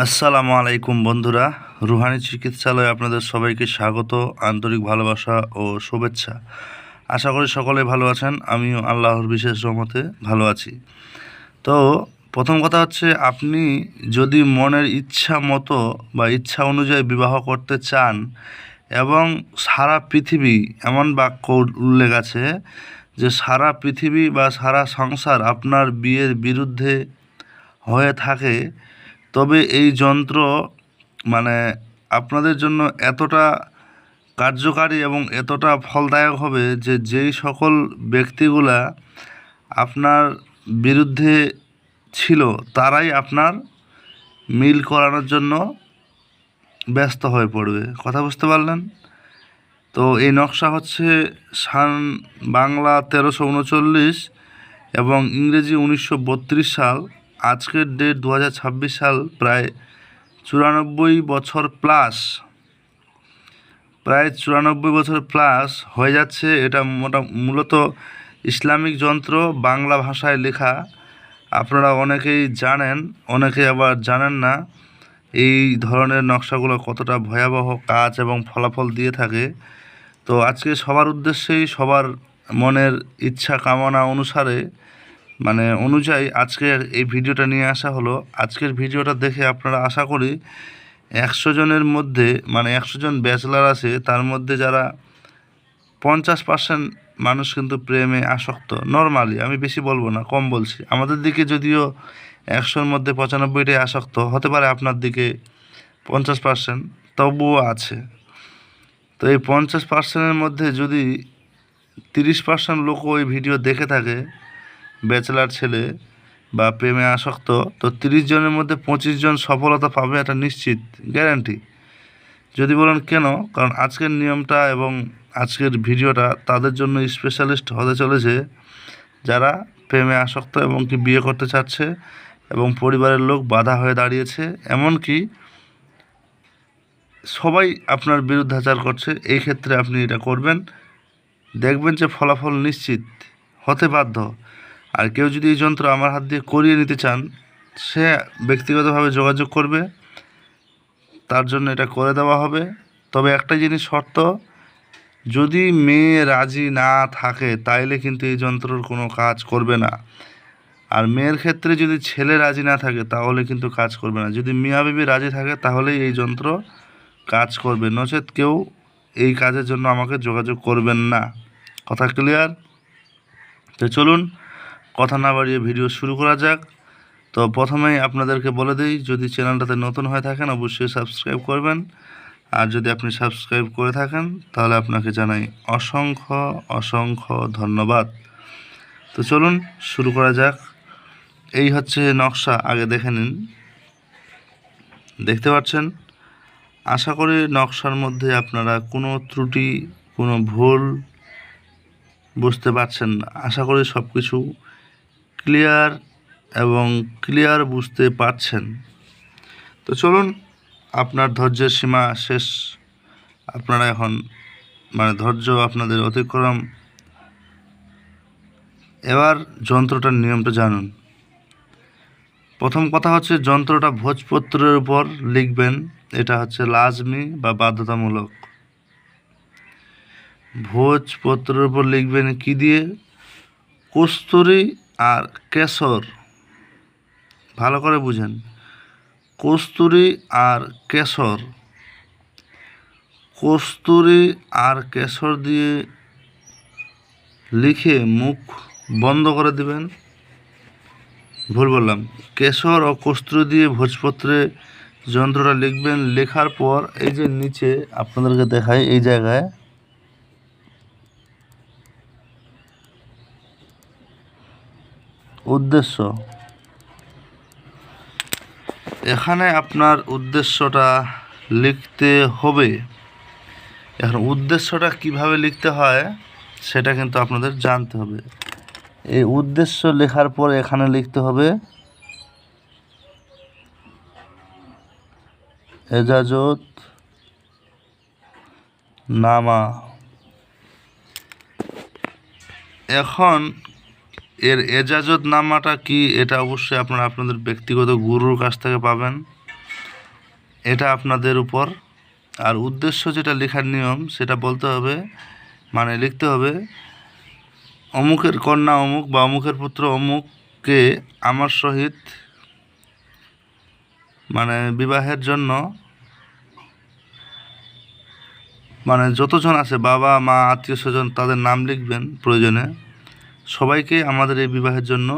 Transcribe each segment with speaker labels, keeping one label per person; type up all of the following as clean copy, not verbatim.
Speaker 1: আসসালামু আলাইকুম বন্ধুরা, রুহানি চিকিৎসালয়ে আপনাদের সবাইকে স্বাগত, আন্তরিক ভালোবাসা ও শুভেচ্ছা। আশা করি সকলে ভালো আছেন। আমিও আল্লাহর বিশেষ রহমতে ভালো আছি। তো প্রথম কথা হচ্ছে, আপনি যদি মনের ইচ্ছা মতো বা ইচ্ছা অনুযায়ী বিবাহ করতে চান এবং সারা পৃথিবী, এমন বাক্য উল্লেখ আছে যে সারা পৃথিবী বা সারা সংসার আপনার বিয়ের বিরুদ্ধে হয়ে থাকে, তবে এই যন্ত্র মানে আপনাদের জন্য এতটা কার্যকারী এবং এতটা ফলদায়ক হবে যে যেই সকল ব্যক্তিগুলা আপনার বিরুদ্ধে ছিল তারাই আপনার মিল করানোর জন্য ব্যস্ত হয়ে পড়বে। কথা বুঝতে পারলেন? তো এই নকশা হচ্ছে সান বাংলা 1339 এবং ইংরেজি 1932 সাল। আজকের ডেট 2026 সাল। প্রায় 94 বছর প্লাস, প্রায় 94 বছর প্লাস হয়ে যাচ্ছে। এটা মূলত ইসলামিক যন্ত্র, বাংলা ভাষায় লেখা। আপনারা অনেকেই জানেন, অনেকে আবার জানেন না এই ধরনের নকশাগুলো কতটা ভয়াবহ কাজ এবং ফলাফল দিয়ে থাকে। তো আজকে সবার উদ্দেশ্যেই, সবার মনের ইচ্ছা কামনা অনুসারে অনুযায়ী আজকের এই ভিডিওটা নিয়ে আসা হলো। আজকের ভিডিওটা দেখে আপনারা আশা করি 100 জনের মধ্যে 100 জন ব্যাচেলার আছে, তার মধ্যে যারা 50% মানুষ কিন্তু প্রেমে আসক্ত। নর্মালি, আমি বেশি বলবো না, কম বলছি। আমাদের দিকে যদিও 100-র মধ্যে 95টাই আসক্ত, হতে পারে আপনার দিকে 50%, তবুও আছে। তো এই 50%-এর মধ্যে যদি 30% লোকও ওই ভিডিও দেখে থাকে, ব্যাচেলার ছেলে বা প্রেমে আসক্ত, তো 30 জনের মধ্যে 25 জন সফলতা পাবে, এটা নিশ্চিত, গ্যারান্টি। যদি বলেন কেন, কারণ আজকের নিয়মটা এবং আজকের ভিডিওটা তাদের জন্য স্পেশালিস্ট হতে চলেছে যারা প্রেমে আসক্ত এবং কি বিয়ে করতে চাচ্ছে এবং পরিবারের লোক বাধা হয়ে দাঁড়িয়েছে, এমনকি সবাই আপনার বিরুদ্ধাচার করছে। এই ক্ষেত্রে আপনি এটা করবেন, দেখবেন যে ফলাফল নিশ্চিত হতে বাধ্য। আর কেউ যদি এই যন্ত্র আমার হাত দিয়ে করিয়ে নিতে চান, সে ব্যক্তিগতভাবে যোগাযোগ করবে, তার জন্য এটা করে দেওয়া হবে। তবে একটা জিনিস শর্ত, যদি মেয়ে রাজি না থাকে তাইলে কিন্তু এই যন্ত্রর কোনো কাজ করবে না। আর মেয়ের ক্ষেত্রে যদি ছেলে রাজি না থাকে তাহলে কিন্তু কাজ করবে না। যদি মিয়া বিবি রাজি থাকে তাহলেই এই যন্ত্র কাজ করবে, নচেত কেউ এই কাজের জন্য আমাকে যোগাযোগ করবেন না। কথা ক্লিয়ার? তো চলুন কথা না বাড়িয়ে ভিডিও শুরু করা যাক। তো প্রথমেই আপনাদেরকে বলে দিই, যদি চ্যানেলটাতে নতুন হয়ে থাকেন অবশ্যই সাবস্ক্রাইব করবেন। আর যদি আপনি সাবস্ক্রাইব করে থাকেন তাহলে আপনাকে জানাই অসংখ্য অসংখ্য ধন্যবাদ। তো চলুন শুরু করা যাক। এই হচ্ছে নকশা, আগে দেখে নিন। দেখতে পাচ্ছেন? আশা করি নকশার মধ্যে আপনারা কোনো ত্রুটি, কোনো ভুল বুঝতে পারছেন না। আশা করি সব কিছু ক্লিয়ার বুঝতে পারছেন। তো চলুন, আপনার ধৈর্যের সীমা শেষ। আপনারা এখন ধৈর্য আপনাদের অতিক্রম। এবার যন্ত্রটার নিয়মটা জানুন। প্রথম কথা হচ্ছে, যন্ত্রটা ভোজপত্রের উপর লিখবেন। এটা হচ্ছে লাজমি বা বাধ্যতামূলক। ভোজপত্রের উপর লিখবেন কি দিয়ে? কস্তুরী আর কেশর। ভালো করে বুঝেন, কস্তুরী আর কেশর। কস্তুরী আর কেশর দিয়ে লিখে মুখ বন্ধ করে দিবেন। ভুল বললাম, কেশর ও কস্তুরী দিয়ে ভোজপত্রে যন্ত্রটা লিখবেন। লেখার পর এই যে নিচে আপনাদেরকে দেখাই, এই জায়গায় উদ্দেশ্য, এখানে আপনার উদ্দেশ্যটা লিখতে হবে। এখন উদ্দেশ্যটা কিভাবে লিখতে হয় সেটা কিন্তু আপনাদের জানতে হবে। এই উদ্দেশ্য লেখার পর এখানে লিখতে হবে এজাজত নামা। এখন এর এজাজত নামাটা কি, এটা অবশ্যই আপনারা আপনাদের ব্যক্তিগত গুরুর কাছ থেকে পাবেন। এটা আপনাদের উপর। আর উদ্দেশ্য যেটা লেখার নিয়ম সেটা বলতে হবে, মানে লিখতে হবে, অমুকের কন্যা অমুক বা অমুকের পুত্র অমুককে আমার সহিত মানে বিবাহের জন্য, মানে যতজন আছে বাবা মা আত্মীয় স্বজন তাদের নাম লিখবেন প্রয়োজনে, সবাইকে আমাদের এই বিবাহের জন্য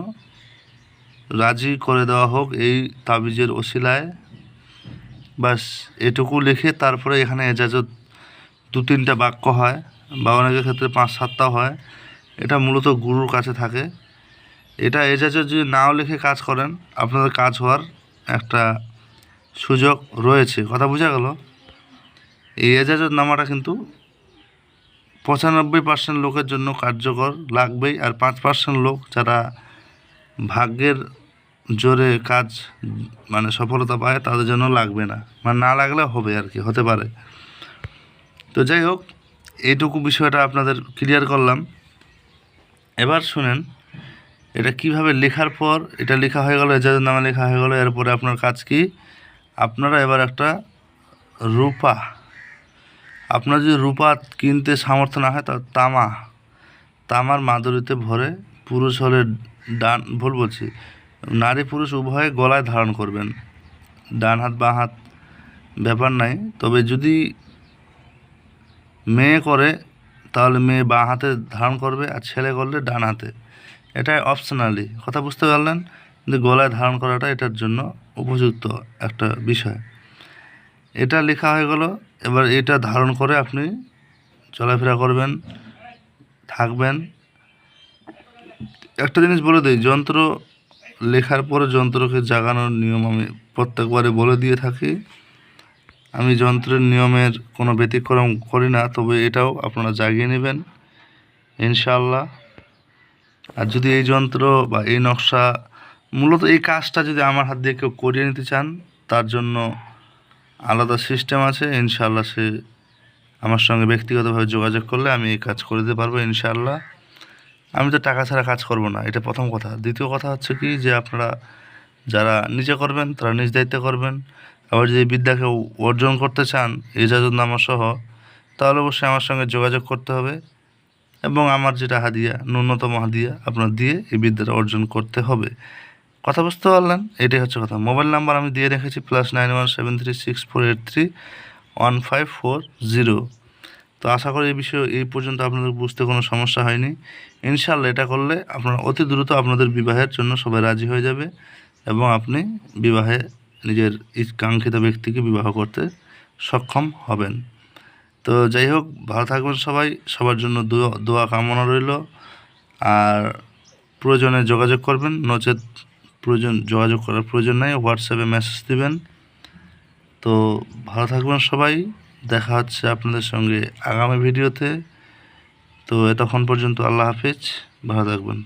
Speaker 1: রাজি করে দেওয়া হোক এই তাবিজের ওসিলায়। বাস এটুকু লিখে তারপরে এখানে এজাজত 2-3টা বাক্য হয়, বা অনেকের ক্ষেত্রে 5-7টাও হয়। এটা মূলত গুরুর কাছে থাকে। এটা এজাজত যদি নাও লিখে কাজ করেন আপনাদের কাজ হওয়ার একটা সুযোগ রয়েছে। কথা বোঝা গেল? এই এজাজত নামাটা কিন্তু 95% লোকের জন্য কার্যকর লাগবেই, আর 5% লোক যারা ভাগ্যের জোরে কাজ মানে সফলতা পায় তাদের জন্য লাগবে না, মানে না লাগলে হবে আর কি, হতে পারে। তো যাই হোক, এইটুকু বিষয়টা আপনাদের ক্লিয়ার করলাম। এবার শুনেন এটা কিভাবে লেখার পর, এটা লেখা হয়ে গেল, এজাজত নামা লেখা হয়ে গেল, এরপরে আপনার কাজ কি, আপনারা এবার একটা রূপা, আপনার যদি রূপা কিনতে সামর্থ্য না হয় তা তামার মাদুরিতে ভরে, পুরুষ হলে ডান, ভুল বলছি, নারী পুরুষ উভয়ে গলায় ধারণ করবেন। ডান হাত বাঁ হাত ব্যাপার নাই, তবে যদি মেয়ে করে তাহলে মেয়ে বাঁ হাতে ধারণ করবে, আর ছেলে করলে ডান হাতে। এটা অপশনালি, কথা বুঝতে পারলেন? কিন্তু গলায় ধারণ করাটা এটার জন্য উপযুক্ত একটা বিষয়। এটা লেখা হয়ে গেল। এবার এটা ধারণ করে আপনি চলাফেরা করবেন, থাকবেন। একটা জিনিস বলে দিই, যন্ত্র লেখার পরে যন্ত্রকে জাগানোর নিয়ম আমি প্রত্যেকবারে বলে দিয়ে থাকি। আমি যন্ত্রের নিয়মের কোনো ব্যতিক্রম করি না, তবে এটাও আপনারা জাগিয়ে নেবেন ইনশাআল্লাহ। আর যদি এই যন্ত্র বা এই নকশা, মূলত এই কাজটা যদি আমার হাত দিয়ে কেউ করিয়ে নিতে চান তার জন্য আলাদা সিস্টেম আছে। ইনশাআল্লাহ সে আমার সঙ্গে ব্যক্তিগতভাবে যোগাযোগ করলে আমি এই কাজ করে দিতে পারবো ইনশাআল্লাহ। আমি তো টাকা ছাড়া কাজ করব না, এটা প্রথম কথা। দ্বিতীয় কথা হচ্ছে কি, যে আপনারা যারা নিজে করবেন তারা নিজ দায়িত্বে করবেন। আবার যদি বিদ্যাকে অর্জন করতে চান ইজাজতনামা সহ, তাহলে অবশ্যই আমার সঙ্গে যোগাযোগ করতে হবে, এবং আমার যেটা হাদিয়া, ন্যূনতম হাদিয়া আপনার দিয়ে এই বিদ্যাটা অর্জন করতে হবে। কথা বুঝতে পারলেন? এটাই হচ্ছে কথা। মোবাইল নাম্বার আমি দিয়ে রেখেছি +917336431540। তো আশা করি এই বিষয়ে এই পর্যন্ত আপনাদের বুঝতে কোনো সমস্যা হয়নি। ইনশাআল্লাহ এটা করলে আপনারা অতি দ্রুত আপনাদের বিবাহের জন্য সবাই রাজি হয়ে যাবে, এবং আপনি বিবাহে নিজের কাঙ্ক্ষিত ব্যক্তিকে বিবাহ করতে সক্ষম হবেন। তো যাই হোক, ভালো থাকবেন সবাই, সবার জন্য দোয়া কামনা রইল। আর প্রয়োজনে যোগাযোগ করবেন, নচেত যোগাযোগ করার প্রয়োজন নাই, হোয়াটসঅ্যাপে মেসেজ দেবেন। তো ভালো থাকবেন সবাই, দেখা হচ্ছে আপনাদের সঙ্গে আগামী ভিডিওতে। তো এতক্ষণ পর্যন্ত আল্লাহ হাফিজ, ভালো থাকবেন।